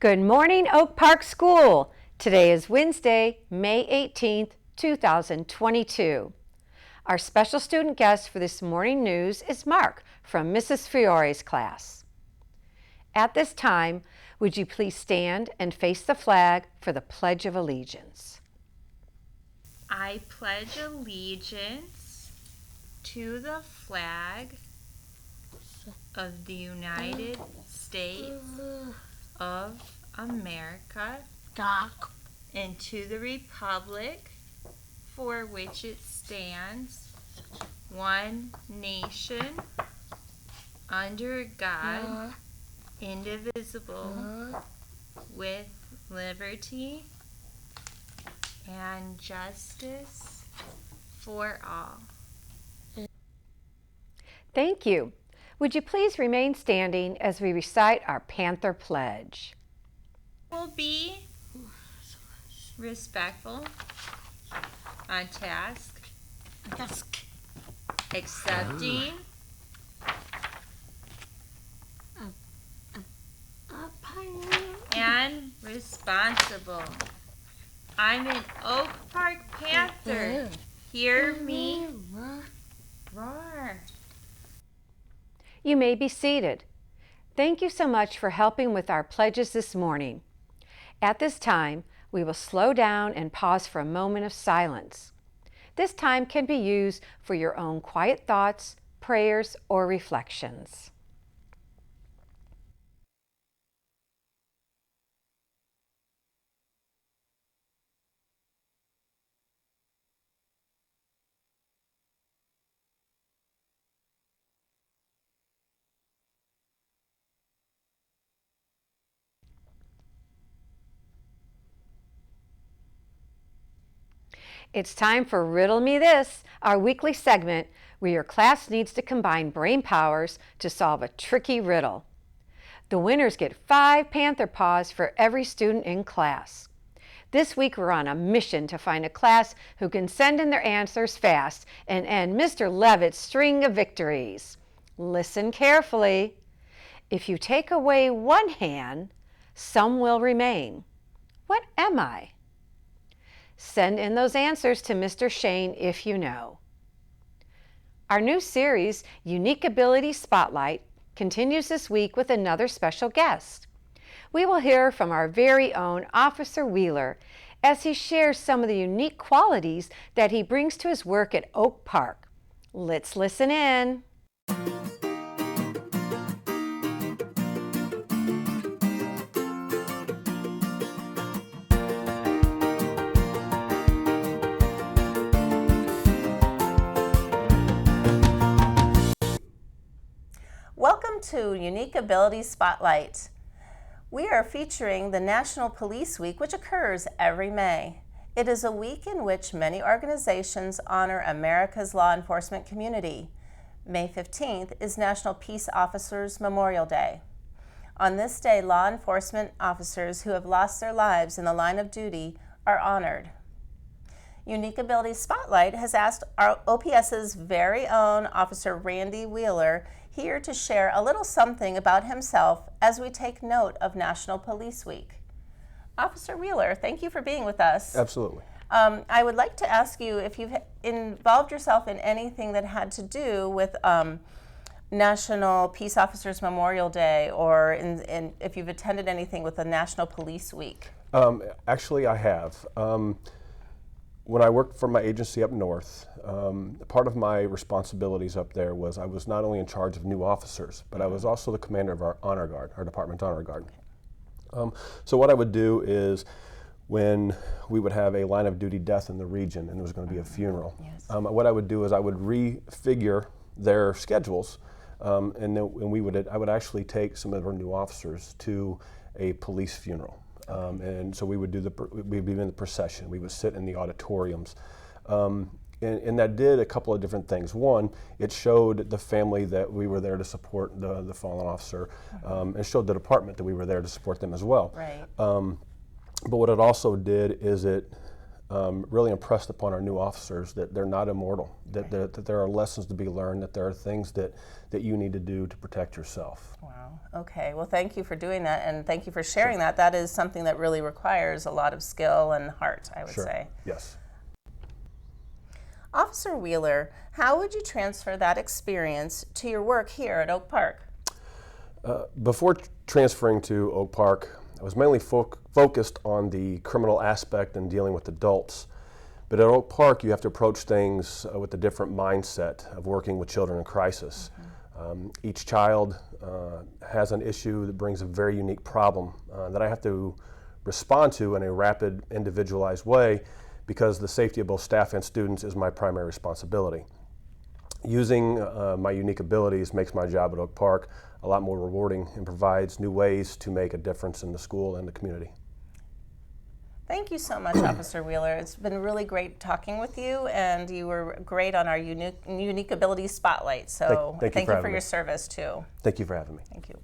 Good morning, Oak Park School. Today is Wednesday, May 18th, 2022. Our special student guest for this morning news is Mark from Mrs. Fiore's class. At this time, would you please stand and face the flag for the Pledge of Allegiance? I pledge allegiance to the flag of the United States of America and to the republic for which it stands, one nation, under God, indivisible, with liberty and justice for all. Thank you. Would you please remain standing as we recite our Panther Pledge? Will be respectful, on task, accepting, and responsible. I'm an Oak Park Panther. Hear me roar. You may be seated. Thank you so much for helping with our pledges this morning. At this time, we will slow down and pause for a moment of silence. This time can be used for your own quiet thoughts, prayers, or reflections. It's time for Riddle Me This, our weekly segment where your class needs to combine brain powers to solve a tricky riddle. The winners get 5 Panther paws for every student in class. This week we're on a mission to find a class who can send in their answers fast and end Mr. Levitt's string of victories. Listen carefully. If you take away one hand, some will remain. What am I? Send in those answers to Mr. Shane if you know. Our new series, Unique Ability Spotlight, continues this week with another special guest. We will hear from our very own Officer Wheeler as he shares some of the unique qualities that he brings to his work at Oak Park. Let's listen in. Welcome to Unique Ability Spotlight. We are featuring the National Police Week, which occurs every May. It is a week in which many organizations honor America's law enforcement community. May 15th is National Peace Officers Memorial Day. On this day, law enforcement officers who have lost their lives in the line of duty are honored. Unique Ability Spotlight has asked our OPS's very own Officer Randy Wheeler here to share a little something about himself as we take note of National Police Week. Officer Wheeler, thank you for being with us. Absolutely. I would like to ask you if you've involved yourself in anything that had to do with National Peace Officers Memorial Day, or if you've attended anything with the National Police Week. Actually, I have. When I worked for my agency up north, part of my responsibilities up there was I was not only in charge of new officers, but I was also the commander of our honor guard, our department's honor guard. So what I would do is when we would have a line of duty death in the region and there was going to be a funeral, what I would do is I would refigure their schedules, and I would actually take some of our new officers to a police funeral. And so we'd be in the procession. We would sit in the auditoriums. And that did a couple of different things. One, it showed the family that we were there to support the fallen officer, and showed the department that we were there to support them as well. Right. But what it also did is it really impressed upon our new officers that they're not immortal, that there are lessons to be learned, that there are things that you need to do to protect yourself. Wow. Okay. Well, thank you for doing that, and thank you for sharing that. That is something that really requires a lot of skill and heart, I would say. Yes. Officer Wheeler, how would you transfer that experience to your work here at Oak Park? Before transferring to Oak Park, I was mainly focused on the criminal aspect and dealing with adults. But at Oak Park, you have to approach things with a different mindset of working with children in crisis. Each child has an issue that brings a very unique problem that I have to respond to in a rapid, individualized way, because the safety of both staff and students is my primary responsibility. Using my unique abilities makes my job at Oak Park a lot more rewarding and provides new ways to make a difference in the school and the community. Thank you so much, Officer Wheeler. It's been really great talking with you, and you were great on our unique abilities spotlight. So thank you for your service too. Thank you for having me. Thank you.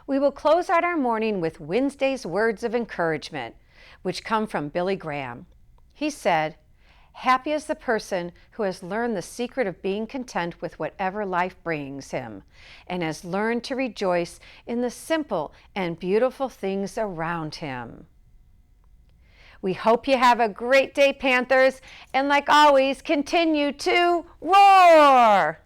We will close out our morning with Wednesday's words of encouragement, which come from Billy Graham. He said, "Happy is the person who has learned the secret of being content with whatever life brings him, and has learned to rejoice in the simple and beautiful things around him." We hope you have a great day, Panthers, and like always, continue to roar!